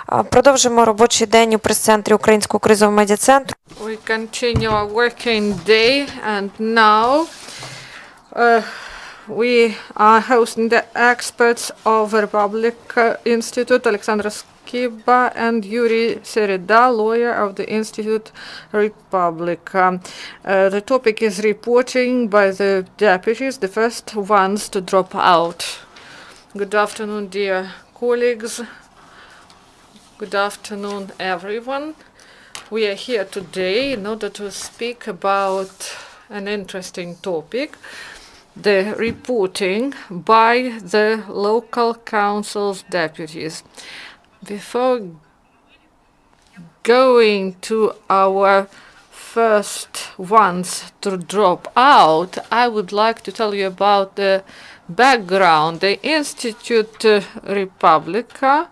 Продовжимо робочий день у прес-центрі Українського кризового медіа-центру. We continue our working day, and now we are hosting the experts of Respublika Institute, Oleksandr Skyba and Yurii Sereda, lawyer of the Institute Respublika. The topic is reporting by the deputies, the first ones to drop out. Good afternoon, dear colleagues. Good afternoon, everyone. We are here today in order to speak about an interesting topic, the reporting by the local council's deputies. Before going to our first ones to drop out, I would like to tell you about the background. The Institute Respublika,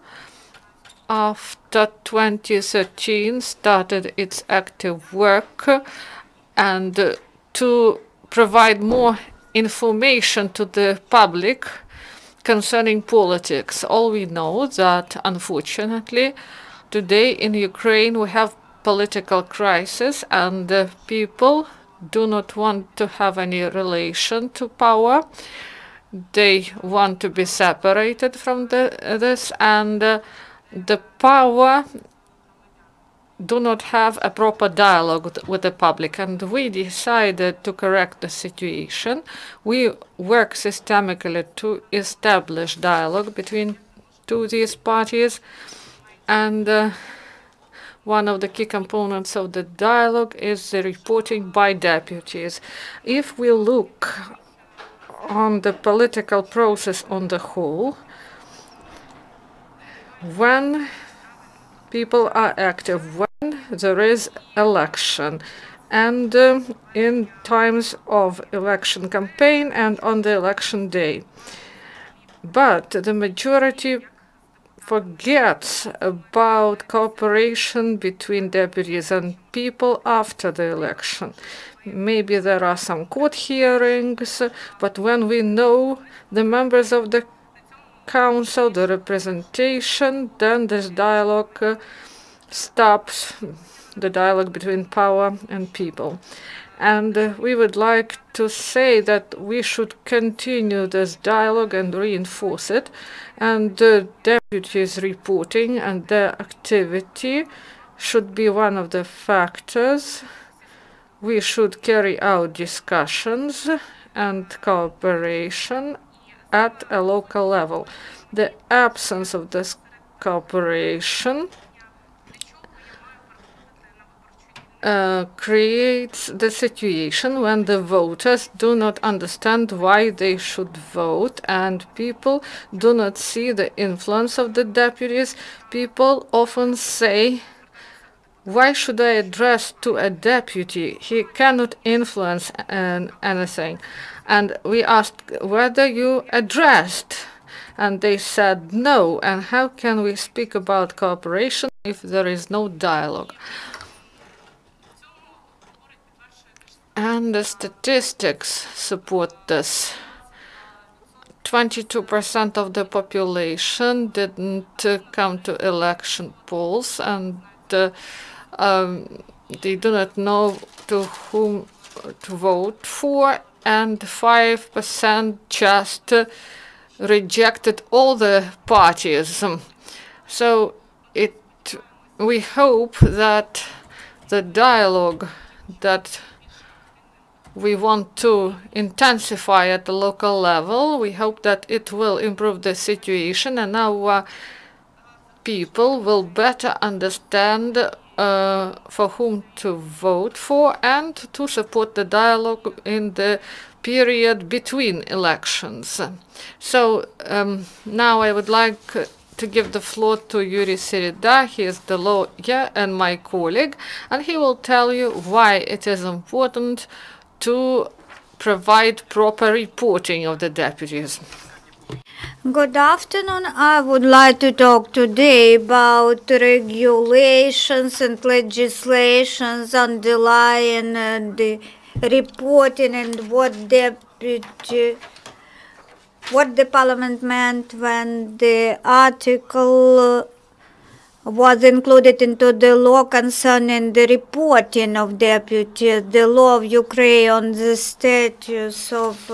after 2013, started its active work and to provide more information to the public concerning politics. All we know that, unfortunately, today in Ukraine we have political crisis and people do not want to have any relation to power. They want to be separated from this, and the power do not have a proper dialogue with the public, and we decided to correct the situation. We work systemically to establish dialogue between these parties, and one of the key components of the dialogue is the reporting by deputies. If we look on the political process on the whole, when people are active, when there is election, and in times of election campaign and on the election day. But the majority forgets about cooperation between deputies and people after the election. Maybe there are some court hearings, but when we know the members of the council, the representation, then this dialogue stops, the dialogue between power and people. And we would like to say that we should continue this dialogue and reinforce it, and the deputies' reporting and their activity should be one of the factors. We should carry out discussions and cooperation at a local level. The absence of this cooperation creates the situation when the voters do not understand why they should vote, and people do not see the influence of the deputies. People often say, why should I address to a deputy? He cannot influence anything. And we asked whether you addressed, and they said no. And how can we speak about cooperation if there is no dialogue? And the statistics support this. 22% of the population didn't come to election polls, and they do not know to whom to vote for, and 5% just rejected all the parties. So we hope that the dialogue that we want to intensify at the local level, we hope that it will improve the situation, and our people will better understand for whom to vote for and to support the dialogue in the period between elections. So now I would like to give the floor to Yurii Sereda. He is the lawyer and my colleague, and he will tell you why it is important to provide proper reporting of the deputies. Good afternoon. I would like to talk today about regulations and legislations underlying the reporting and what the Parliament meant when the article was included into the law concerning the reporting of deputies, the law of Ukraine on the status of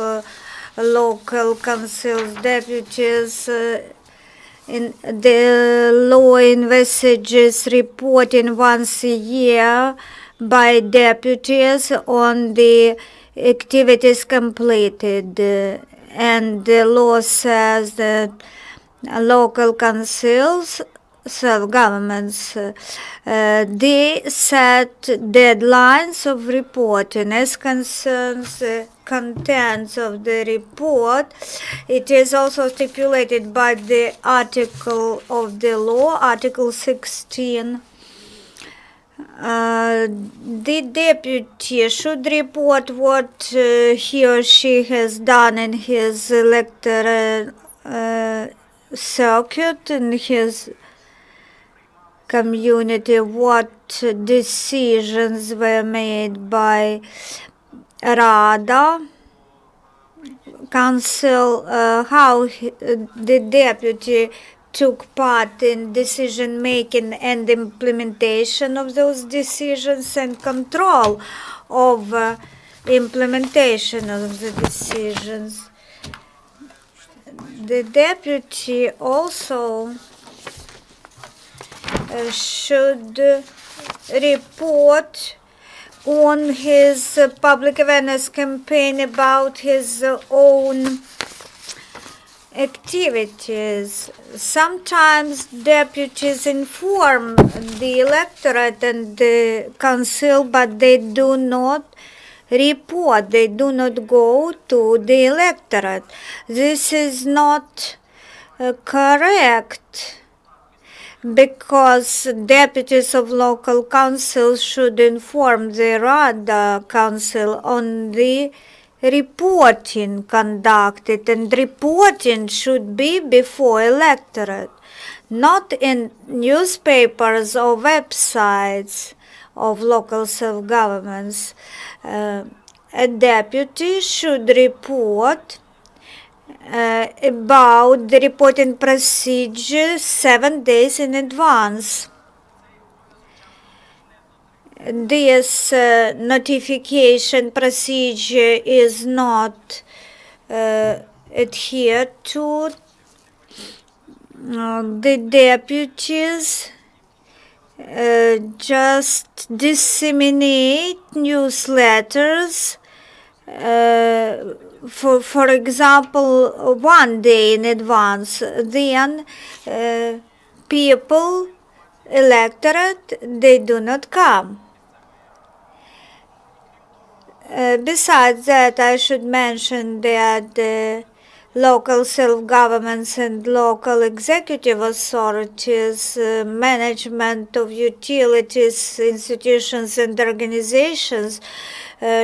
local councils deputies. In the law envisages reporting once a year by deputies on the activities completed, and the law says that local councils, self-governments, they set deadlines of reporting as concerns the contents of the report. It is also stipulated by the article of the law, Article 16. The deputy should report what he or she has done in his electoral circuit, in his community, what decisions were made by Rada council, how the deputy took part in decision making and implementation of those decisions, and control of implementation of the decisions. The deputy also should report on his public awareness campaign about his own activities. Sometimes deputies inform the electorate and the council, but they do not report, they do not go to the electorate. This is not correct, because deputies of local councils should inform the Rada council on the reporting conducted, and reporting should be before electorate, not in newspapers or websites of local self-governments. A deputy should report about the reporting procedure 7 days in advance. This notification procedure is not adhered to. The deputies just disseminate newsletters, for example, 1 day in advance. Then people, electorate, they do not come. Besides that, I should mention that the local self-governments and local executive authorities, management of utilities, institutions and organizations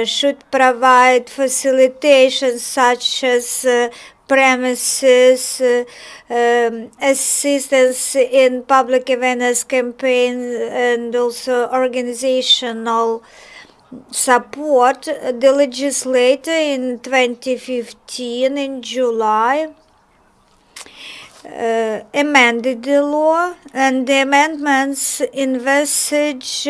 should provide facilitation such as premises, assistance in public awareness campaigns, and also organizational support. The legislator in 2015, in July, amended the law, and the amendments envisage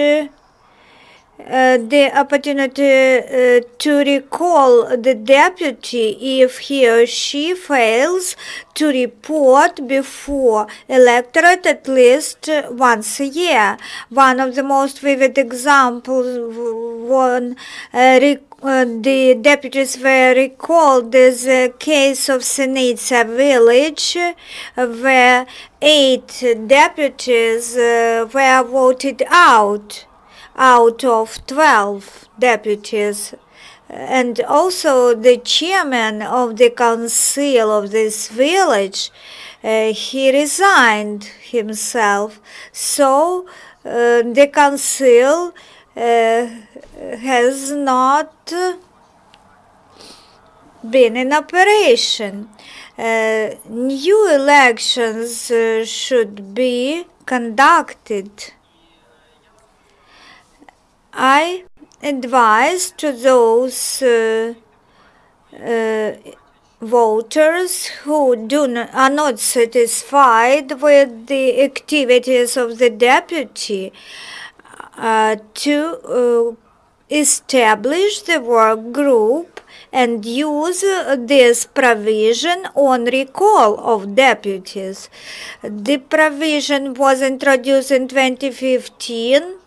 the opportunity to recall the deputy if he or she fails to report before electorate at least once a year. One of the most vivid examples when the deputies were recalled is a case of Seneda village, where 8 deputies were voted out of 12 deputies, and also the chairman of the council of this village, he resigned himself. So the council has not been in operation. New elections should be conducted. I advise to those voters who are not satisfied with the activities of the deputy to establish the work group and use this provision on recall of deputies. The provision was introduced in 2015,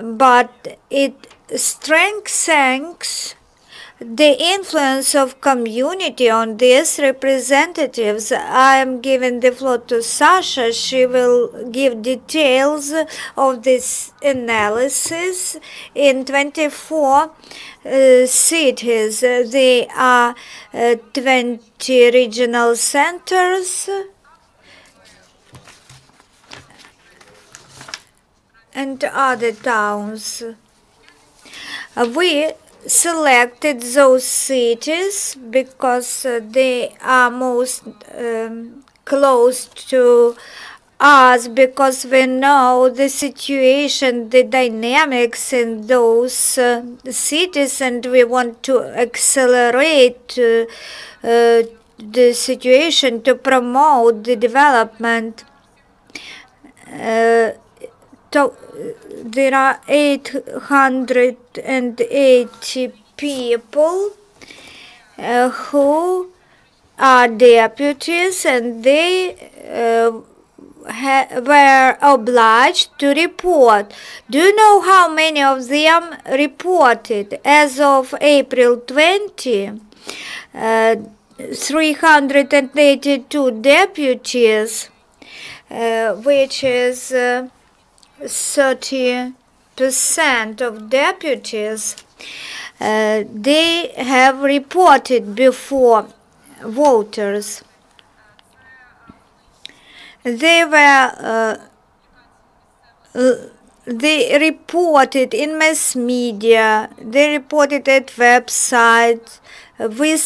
but it strengthens the influence of community on these representatives. I am giving the floor to Sasha. She will give details of this analysis. In 24 cities, there are 20 regional centers and other towns. We selected those cities because they are most close to us, because we know the situation, the dynamics in those cities, and we want to accelerate the situation to promote the development. There are 880 people who are deputies, and they were obliged to report. Do you know how many of them reported? As of April 20, 382 deputies, which is 30% of deputies, they have reported before voters. They reported in mass media, they reported at websites. We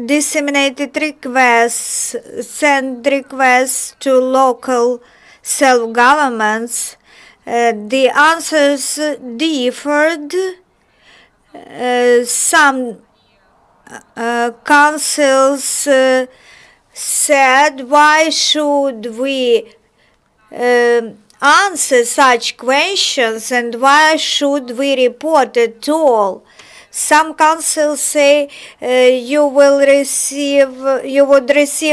disseminated requests, sent requests to local self-governments. The answers differed. Some councils said, why should we answer such questions, and why should we report at all? Some councils say you would receive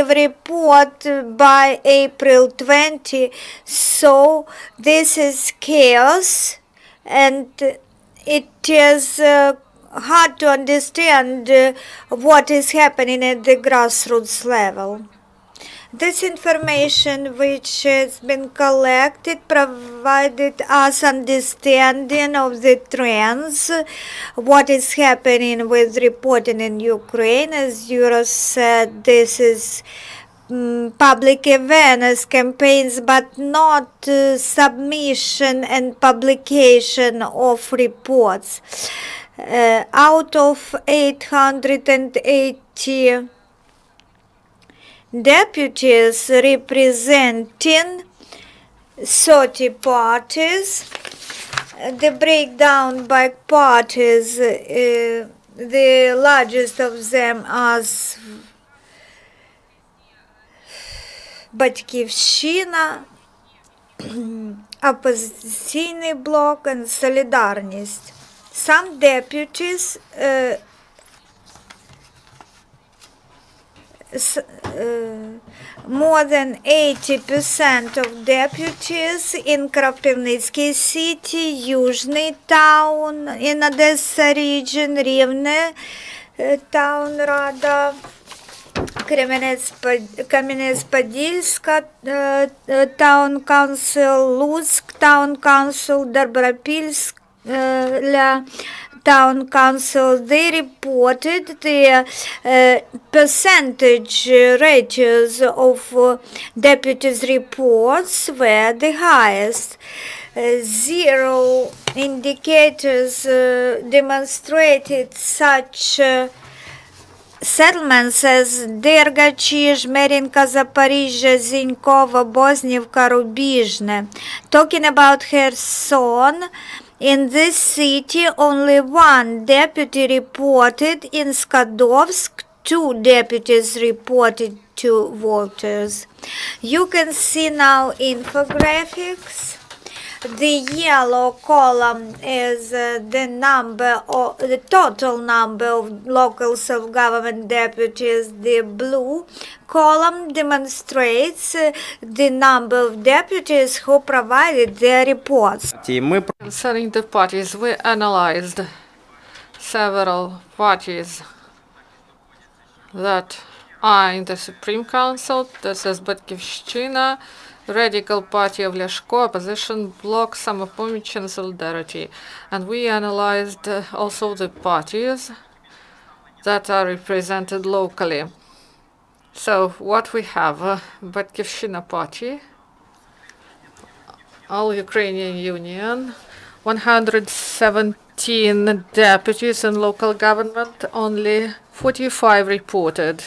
report by April 20. So this is chaos, and it is hard to understand what is happening at the grassroots level. This information which has been collected provided us understanding of the trends, what is happening with reporting in Ukraine. As Yurii said, this is public awareness campaigns, but not submission and publication of reports. Out of 880 deputies representing 30 parties. The breakdown by parties, the largest of them as Батьківщина, Опозиційний блок, and Solidarність. Some deputies more than 80% of deputies in Kropivnitsky city, Yuzhny town in Odessa region, Rivne town Rada, Кам'янець-Подільська town council, Lutsk town council, Добропільська town council. They reported the percentage ratios of deputies' reports were the highest. Zero indicators demonstrated such settlements as Дергачі, Жмеринка, Запоріжжя, Зіньково, Бознівка, Рубіжне. Talking about Kherson, in this city only one deputy reported in Skadovsk 2 deputies reported to voters. You can see now infographics. The yellow column is the total number of local self-government deputies. The blue column demonstrates the number of deputies who provided their reports. Concerning the parties, we analyzed several parties that are in the Supreme Council. This is Batkivshchina, Radical Party of Lyashko, Opposition Bloc, Samopomich and Solidarity. And we analyzed also the parties that are represented locally. So what we have, Batkivshchina Party, All Ukrainian Union, 117 deputies in local government, only 45 reported.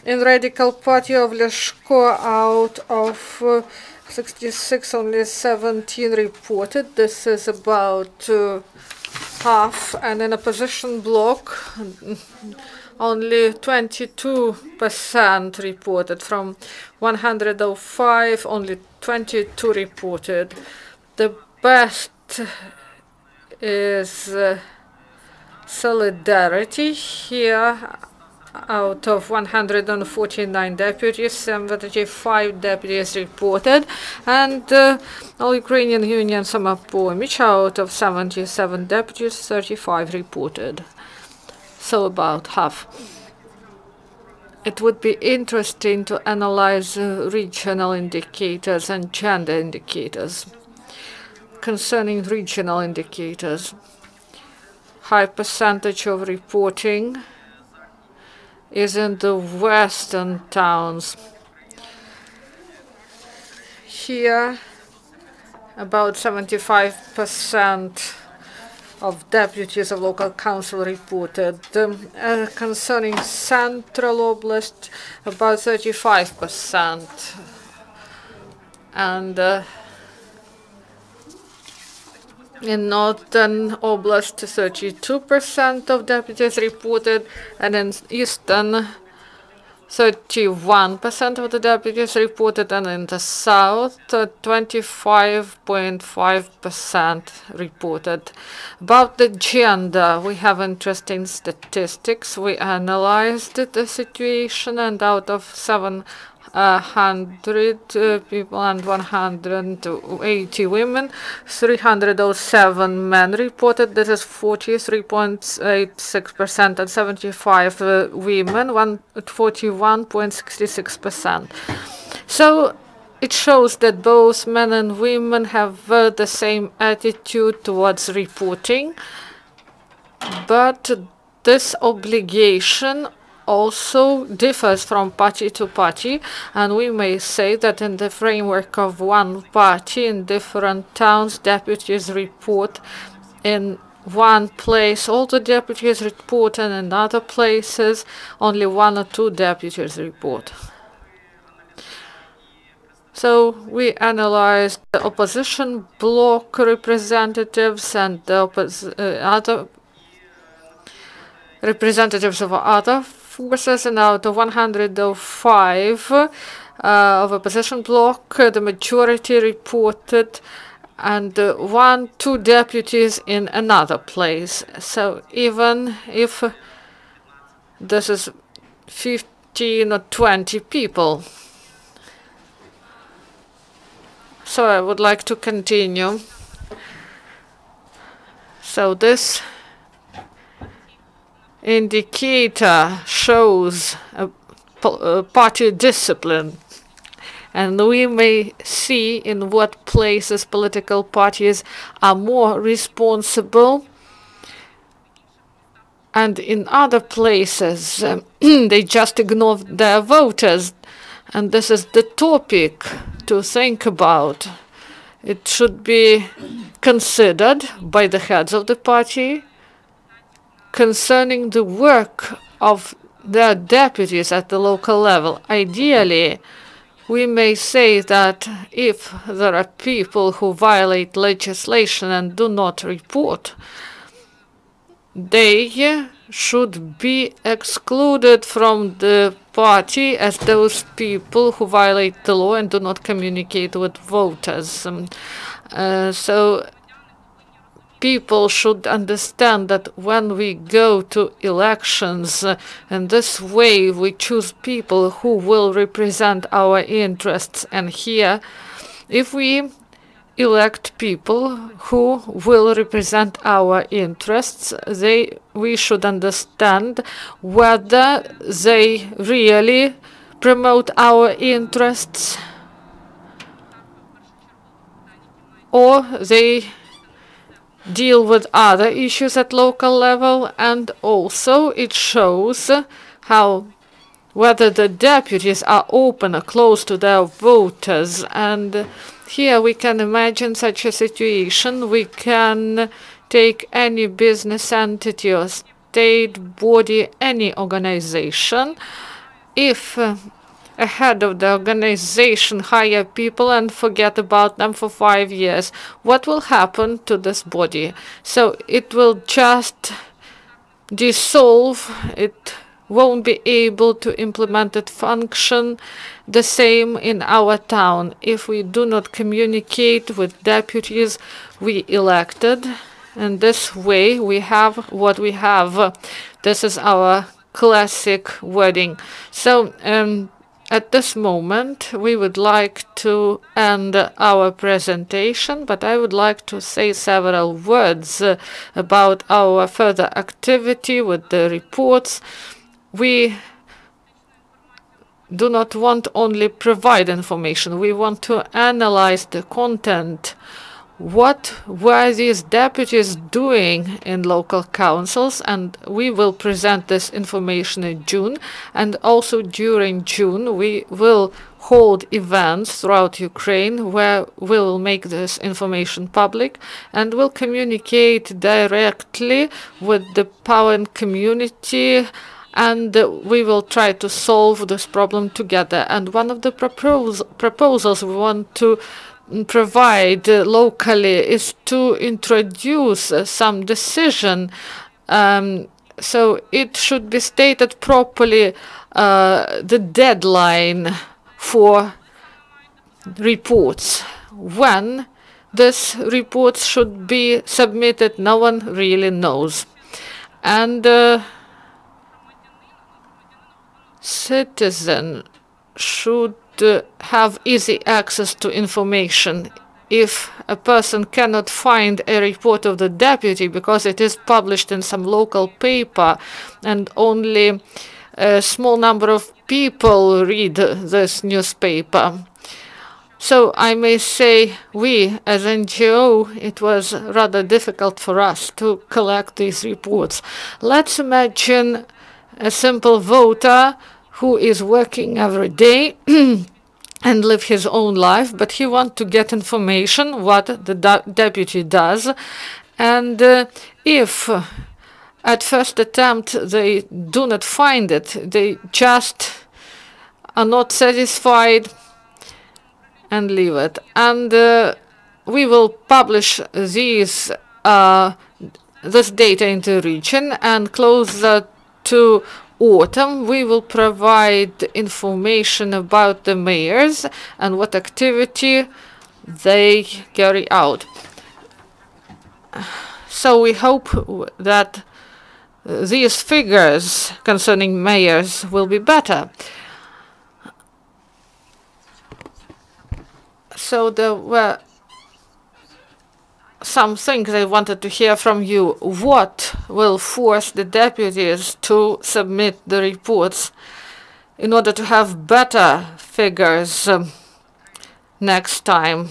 In Radical Party of Lyashko, out of 66, only 17 reported. This is about half. And in Opposition Bloc, only 22% reported. From 105, only 22 reported. The best is Solidarity here. Out of 149 deputies, 75 deputies reported, and All Ukrainian Union Samopomich, out of 77 deputies, 35 reported. So about half. It would be interesting to analyze regional indicators and gender indicators. Concerning regional indicators, high percentage of reporting is in the western towns. Here, about 75% of deputies of local council reported. Concerning Central Oblast, about 35%. And in Northern Oblast, 32% of deputies reported, and in Eastern, 31% of the deputies reported, and in the South, 25.5% reported. About the gender, we have interesting statistics. We analyzed the situation, and out of 700 people and 180 women, 307 men reported. This is 43.86%, and 75 women, 41.66%. So it shows that both men and women have the same attitude towards reporting, but this obligation also differs from party to party, and we may say that in the framework of one party in different towns, deputies report in one place, all the deputies report, and in other places only 1 or 2 deputies report. So we analyzed the opposition bloc representatives and the other representatives of other forces, and out of 105 of opposition bloc, the majority reported, and 1-2 deputies in another place. So even if this is 15 or 20 people. So I would like to continue. So this indicator shows party discipline, and we may see in what places political parties are more responsible, and in other places they just ignore their voters. And this is the topic to think about. It should be considered by the heads of the party concerning the work of their deputies at the local level. Ideally, we may say that if there are people who violate legislation and do not report, they should be excluded from the party as those people who violate the law and do not communicate with voters. So people should understand that when we go to elections, in this way we choose people who will represent our interests. And here, if we elect people who will represent our interests, we should understand whether they really promote our interests or they deal with other issues at local level. And also it shows how whether the deputies are open or close to their voters. And here we can imagine such a situation. We can take any business entity or state body, any organization. If a head of the organization hire people and forget about them for 5 years, what will happen to this body? So it will just dissolve. It won't be able to implement its function. The same in our town. If we do not communicate with deputies we elected, in this way we have what we have. This is our classic wording. So at this moment, we would like to end our presentation, but I would like to say several words about our further activity with the reports. We do not want only provide information. We want to analyze the content. What were these deputies doing in local councils? And we will present this information in June. And also during June, we will hold events throughout Ukraine where we will make this information public and will communicate directly with the power community, and we will try to solve this problem together. And one of the proposals we want to provide locally is to introduce some decision. So it should be stated properly the deadline for reports. When this report should be submitted, no one really knows. And citizen should have easy access to information. If a person cannot find a report of the deputy because it is published in some local paper and only a small number of people read this newspaper. So I may say we as NGO, it was rather difficult for us to collect these reports. Let's imagine a simple voter who is working every day and live his own life, but he wants to get information what the deputy does. And if at first attempt they do not find it, they just are not satisfied and leave it. And we will publish this data into region, and closer to autumn, we will provide information about the mayors and what activity they carry out. So we hope that these figures concerning mayors will be better. So there were some things I wanted to hear from you. What will force the deputies to submit the reports in order to have better figures next time?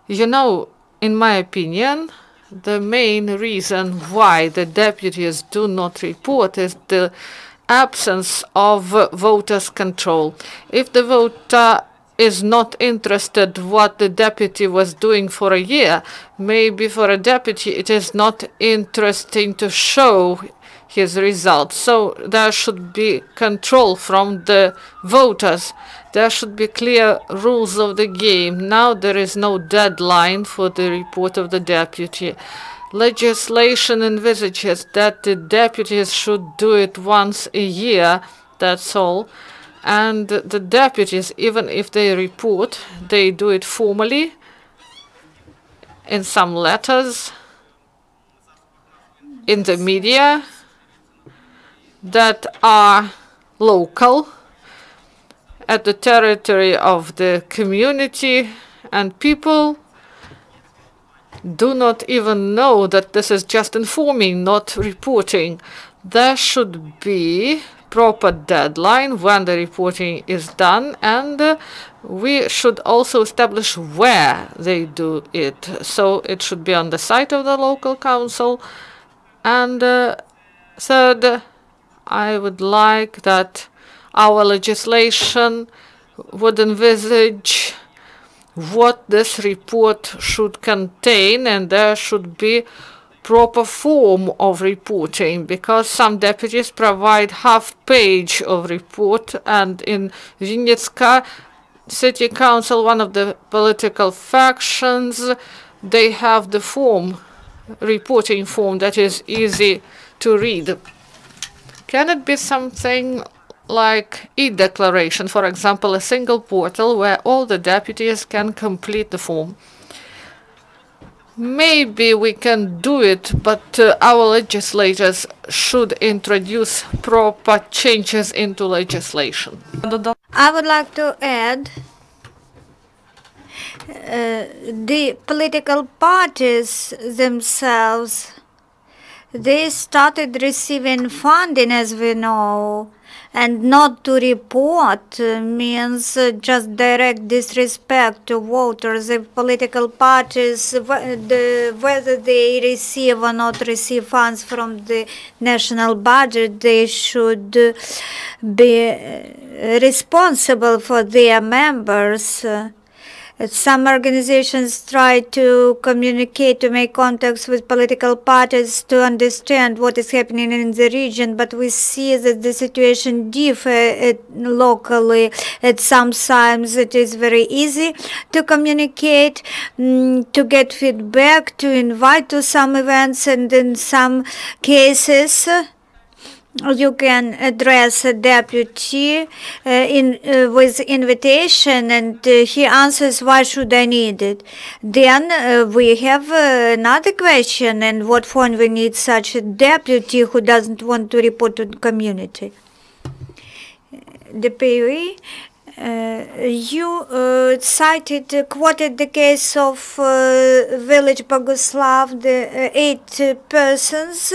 You know, in my opinion, the main reason why the deputies do not report is the absence of voters' control. If the voter is not interested what the deputy was doing for a year, maybe for a deputy it is not interesting to show his results. So there should be control from the voters. There should be clear rules of the game. Now there is no deadline for the report of the deputy. legislation envisages that the deputies should do it once a year, that's all. And the deputies, even if they report, they do it formally in some letters in the media that are local at the territory of the community, and people do not even know that this is just informing, not reporting. There should be proper deadline when the reporting is done, and we should also establish where they do it. So it should be on the site of the local council. And third, I would like that our legislation would envisage what this report should contain, and there should be proper form of reporting, because some deputies provide half page of report, and in Vinnytska City Council, one of the political factions, they have the form, reporting form, that is easy to read. Can it be something like e-declaration, for example, a single portal where all the deputies can complete the form? Maybe we can do it, but our legislators should introduce proper changes into legislation. I would like to add the political parties themselves, they started receiving funding, as we know, and not to report means just direct disrespect to voters. If political parties, whether they receive or not receive funds from the national budget, they should be responsible for their members. Some organizations try to communicate, to make contacts with political parties to understand what is happening in the region, but we see that the situation differs locally. At sometimes it is very easy to communicate, to get feedback, to invite to some events, and in some cases you can address a deputy with invitation, and he answers, why should I need it? Then we have another question, and what for we need such a deputy who doesn't want to report to the community? The POE, you quoted the case of village Boguslav. The 8 persons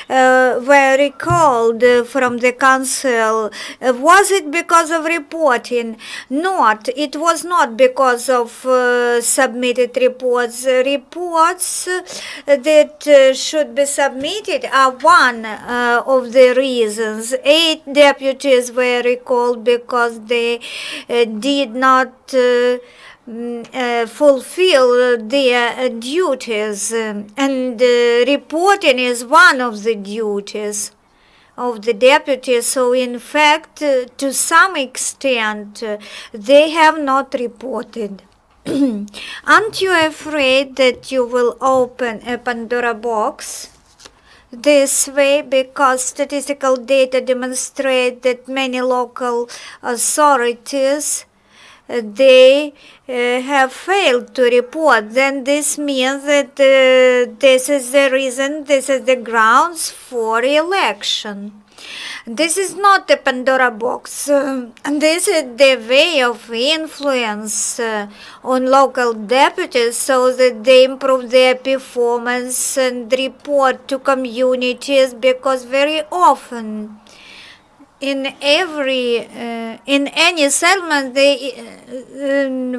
were recalled from the council. Was it because of reporting? Not. It was not because of submitted reports. Reports that should be submitted are one of the reasons. 8 deputies were recalled because they did not fulfill their duties, and reporting is one of the duties of the deputies. So in fact, to some extent, they have not reported. Aren't you afraid that you will open a Pandora box this way, because statistical data demonstrate that many local authorities they have failed to report? Then this means that this is the reason, this is the grounds for election. This is not a Pandora box, and this is the way of influence on local deputies so that they improve their performance and report to communities, because very often in any settlement,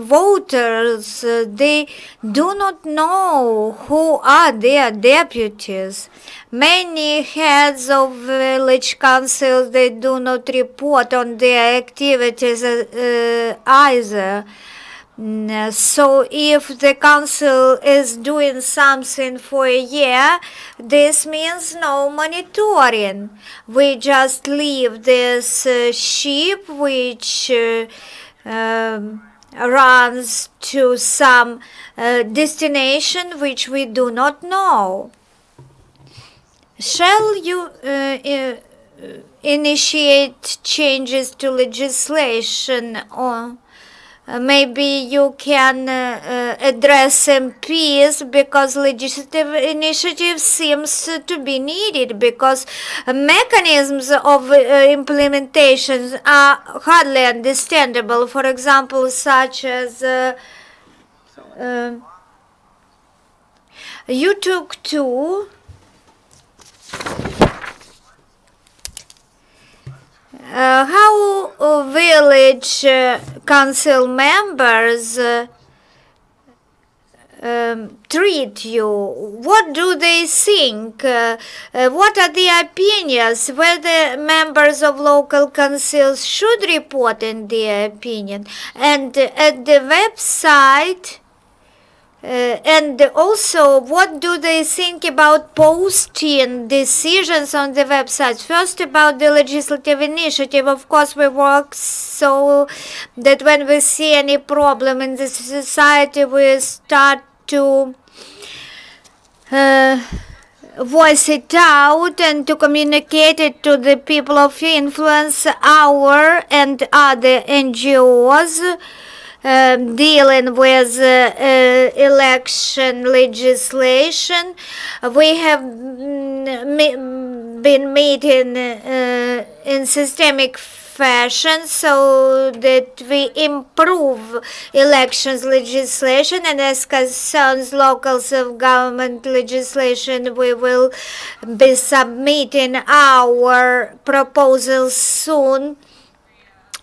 voters they do not know who are their deputies. Many heads of village councils, they do not report on their activities either. So if the council is doing something for a year, this means no monitoring. We just leave this ship which runs to some destination which we do not know. shall you initiate changes to legislation, or maybe you can address MPs, because legislative initiative seems to be needed, because mechanisms of implementation are hardly understandable. For example, such as you took two how village council members treat you? What do they think? What are their opinions? Whether members of local councils should report in their opinion? And at the website, and also, what do they think about posting decisions on the website? First, about the legislative initiative. Of course, we work so that when we see any problem in the society, we start to voice it out and to communicate it to the people of influence, our and other NGOs. Dealing with election legislation. We have been meeting in systemic fashion so that we improve elections legislation, and as concerns local self-government legislation, we will be submitting our proposals soon.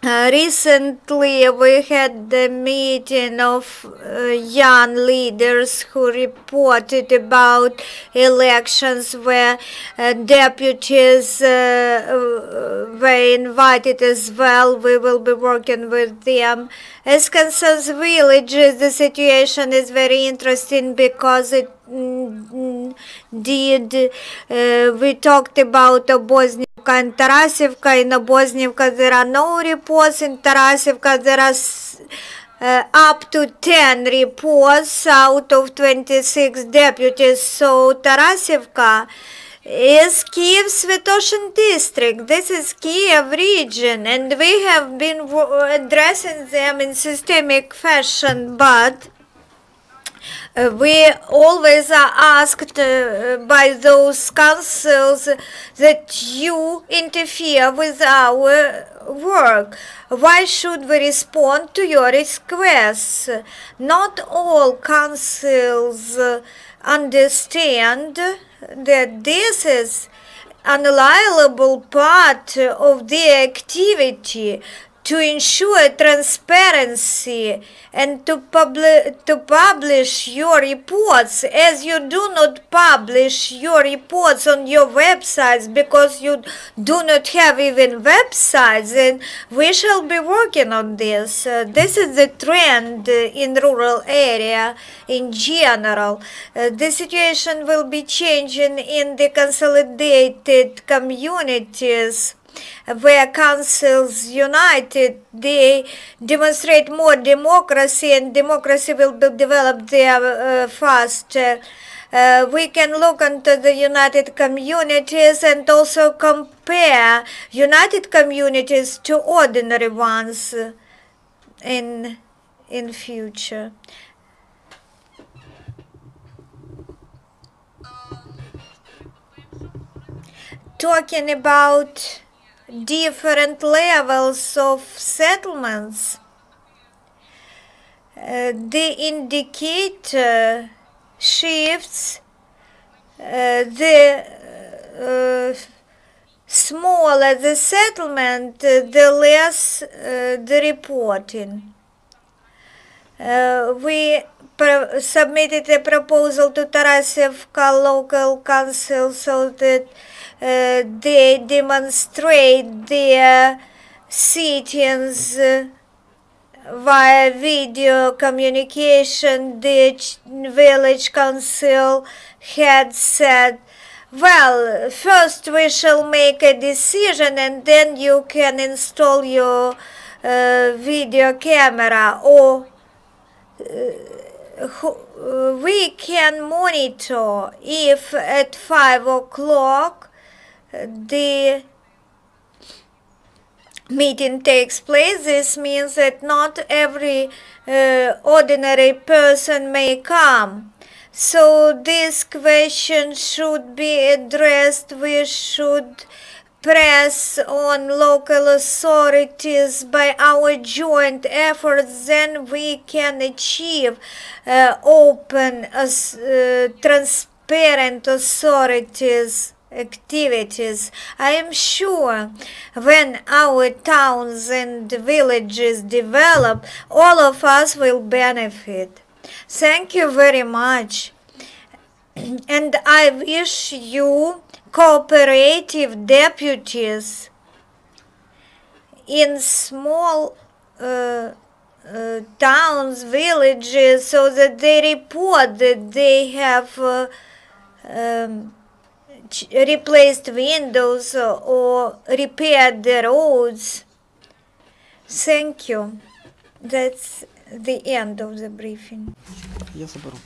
Recently, we had the meeting of young leaders who reported about elections where deputies were invited as well. We will be working with them. As concerns villages, the situation is very interesting because it we talked about Bosnia and Tarasivka. In Bosnia there are no reports. In Tarasivka there are up to 10 reports out of 26 deputies. So Tarasivka is Kiev Svetoshin district. This is Kiev region, and we have been addressing them in systemic fashion, but we always are asked by those councils that you interfere with our work. Why should we respond to your requests? Not all councils understand that this is an unalienable part of their activity to ensure transparency and to publish your reports. As you do not publish your reports on your websites because you do not have even websites, and we shall be working on this. This is the trend in rural area in general. The situation will be changing in the consolidated communities where councils united, they demonstrate more democracy, and democracy will be developed there faster. We can look into the united communities and also compare united communities to ordinary ones in future. Talking about different levels of settlements, the indicator shifts. The smaller the settlement, the less the reporting. We submitted a proposal to Tarasevka local council so that they demonstrate their sittings via video communication. The village council had said, well, first we shall make a decision and then you can install your video camera, or we can monitor if at 5 o'clock the meeting takes place. This means that not every ordinary person may come. So this question should be addressed. We should press on local authorities by our joint efforts. Then we can achieve open, transparent authorities activities. I am sure when our towns and villages develop, all of us will benefit. Thank you very much. And I wish you cooperative deputies in small towns, villages, so that they report that they have replaced windows or repaired the roads. Thank you. That's the end of the briefing. Я заберу.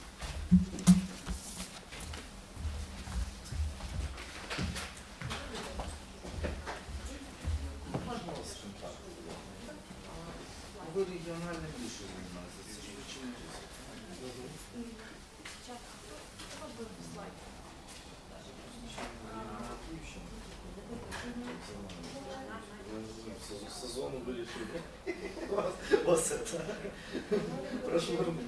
Сезону вирішили. Ось це. Прошмурнути.